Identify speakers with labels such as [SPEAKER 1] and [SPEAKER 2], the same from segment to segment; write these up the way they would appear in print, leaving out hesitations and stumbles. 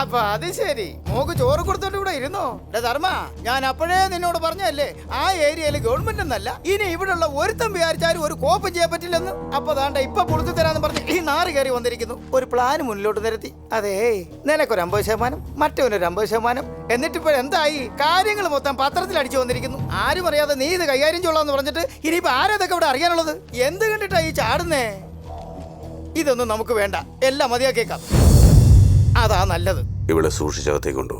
[SPEAKER 1] അപ്പൊ അത് ശരി, മോക്ക് ചോറ് കൊടുത്തോണ്ട് ഇവിടെ ഇരുന്നോ? ധർമ്മ, ഞാൻ അപ്പോഴേ നിന്നോട് പറഞ്ഞല്ലേ ആ ഏരിയയിൽ ഗവൺമെന്റ് എന്നല്ല ഇനി ഇവിടെയുള്ള ഒരുത്തം വിചാരിച്ചാലും ഒരു കോപ്പം ചെയ്യാൻ പറ്റില്ലെന്ന്. അപ്പൊ ദാണ്ട ഇപ്പൊ കൊടുത്തു തരാന്ന് പറഞ്ഞ് ഈ നാറ് കയറി വന്നിരിക്കുന്നു. ഒരു പ്ലാൻ മുന്നിലോട്ട് നിരത്തി. അതേ, നിനക്കൊരു 50%, മറ്റവനൊരു 50%. എന്നിട്ടിപ്പോഴെന്തായി? കാര്യങ്ങൾ മൊത്തം പത്രത്തിൽ അടിച്ചു വന്നിരിക്കുന്നു. ആരും അറിയാതെ നീ ഇത് കൈകാര്യം ചെയ്യണമെന്ന് പറഞ്ഞിട്ട് ഇനിയിപ്പോ ആരതൊക്കെ ഇവിടെ അറിയാനുള്ളത്? എന്ത് കണ്ടിട്ടാ ഈ ചാടുന്നേ? ഇതൊന്നും നമുക്ക് വേണ്ട, എല്ലാം മതിയാക്കേക്കാം. അതാ നല്ലത്.
[SPEAKER 2] ഇവിടെ സൂക്ഷിച്ചകത്തേക്ക് കൊണ്ടു.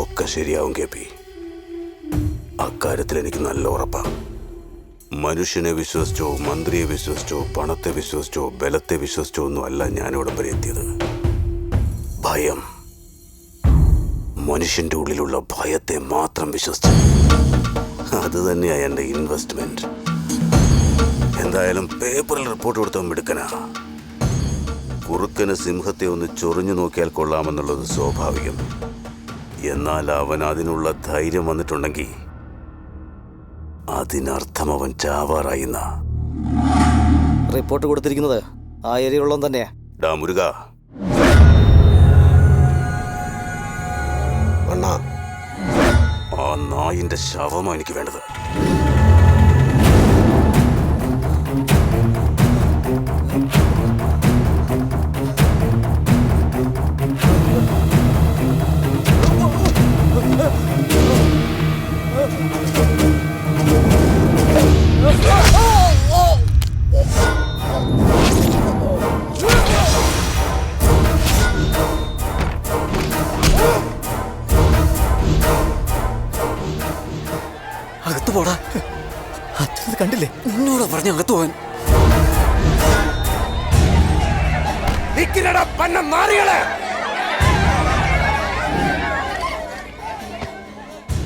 [SPEAKER 2] ഒക്കെ ശരിയാവും കെ.പി. അക്കാര്യത്തിൽ എനിക്ക് നല്ല ഉറപ്പാ. മനുഷ്യനെ വിശ്വസിച്ചോ, മന്ത്രിയെ വിശ്വസിച്ചോ, പണത്തെ വിശ്വസിച്ചോ, ബലത്തെ വിശ്വസിച്ചോ ഒന്നും അല്ല ഞാനിവിടെ വരെ എത്തിയത്. ഭയം, മനുഷ്യന്റെ ഉള്ളിലുള്ള ഭയത്തെ മാത്രം വിശ്വസിച്ചു. അത് തന്നെയാ എന്റെ ഇൻവെസ്റ്റ്മെന്റ്. എന്തായാലും പേപ്പറിൽ റിപ്പോർട്ട് കൊടുത്തവൻ മിടുക്കനാ. കുറുക്കന് സിംഹത്തെ ഒന്ന് ചൊറിഞ്ഞു നോക്കിയാൽ കൊള്ളാമെന്നുള്ളത് സ്വാഭാവികം. എന്നാൽ അവൻ അതിനുള്ള ധൈര്യം വന്നിട്ടുണ്ടെങ്കിൽ അതിനർത്ഥം അവൻ ചാവാറായിന്ന.
[SPEAKER 3] റിപ്പോർട്ട് കൊടുത്തിരിക്കുന്നത് ആ ഏരിയയുള്ളവൻ തന്നെയാ.
[SPEAKER 2] ഡാ മുരുക, ആ നായിന്റെ ശവമാ എനിക്ക് വേണ്ടത്.
[SPEAKER 3] അകത്ത് പോടാ. അച്ഛനത് കണ്ടില്ലേ? നിന്നോട് പറഞ്ഞ അകത്ത് പോവാൻ.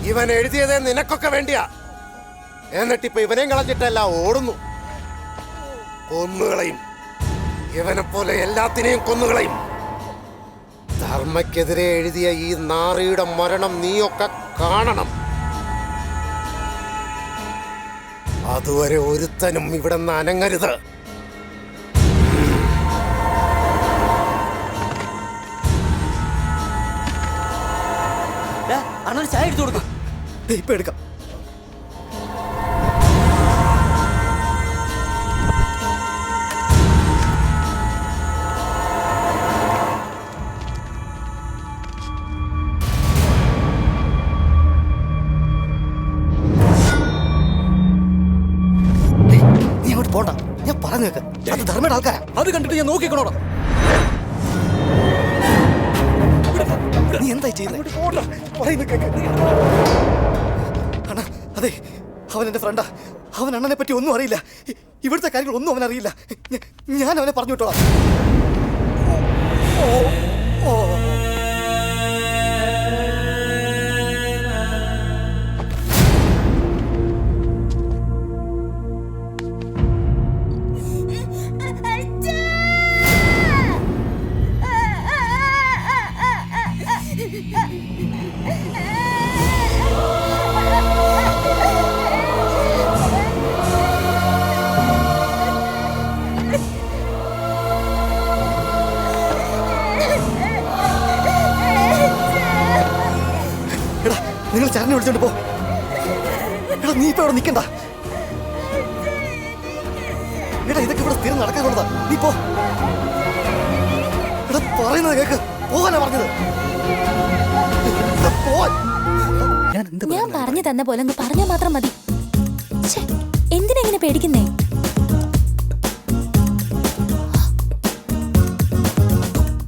[SPEAKER 4] ഇവൻ എഴുതിയത് നിനക്കൊക്കെ വേണ്ടിയാ. എന്നിട്ടിപ്പൊ ഇവനെയും കളഞ്ഞിട്ടല്ല ഓടുന്നു. കൊന്നുകളയും. ഇവനെ പോലെ എല്ലാത്തിനെയും കൊന്നുകളയും. ധർമ്മക്കെതിരെ എഴുതിയ ഈ നാറിയുടെ മരണം നീയൊക്കെ കാണണം. അതുവരെ ഒരുത്തനും ഇവിടെ നിന്ന് അനങ്ങരുത്.
[SPEAKER 3] അണ്ണൻ ചായ എടുത്തു കൊടുക്കും. ഇപ്പൊ എടുക്കാം. പോണ്ട, ഞാൻ പറഞ്ഞു കേക്ക്. അത് ധർമ്മയുടെ ആൾക്കാരാ. അത് കണ്ടിട്ട് ഞാൻ നോക്കിക്കണോടാ. നീ എന്തായി ചെയ്യുന്നത്? അണ്ണാ, അതെ, അവൻ എന്റെ ഫ്രണ്ടാ. അവൻ അണ്ണനെ പറ്റി ഒന്നും അറിയില്ല. ഇവിടുത്തെ കാര്യങ്ങൾ ഒന്നും അവൻ അറിയില്ല. ഞാൻ അവനെ പറഞ്ഞു വിട്ടോളാം. നിങ്ങൾ ചരനെ വിളിച്ചോണ്ട് പോ. എടാ, നീ ഇപ്പൊ ഇവിടെ നിൽക്കണ്ട. എടാ, ഇതൊക്കെ ഇവിടെ സ്ഥിരം നടക്കാനുള്ളതാ. നീ പോ. എടാ, പറയുന്നത് കേക്ക്. പോകാനാ പറഞ്ഞത്.
[SPEAKER 5] ഞാൻ പറഞ്ഞു തന്ന പോലെ പറഞ്ഞാൽ മാത്രം മതി. എന്തിനെങ്ങനെ പേടിക്കുന്നേ?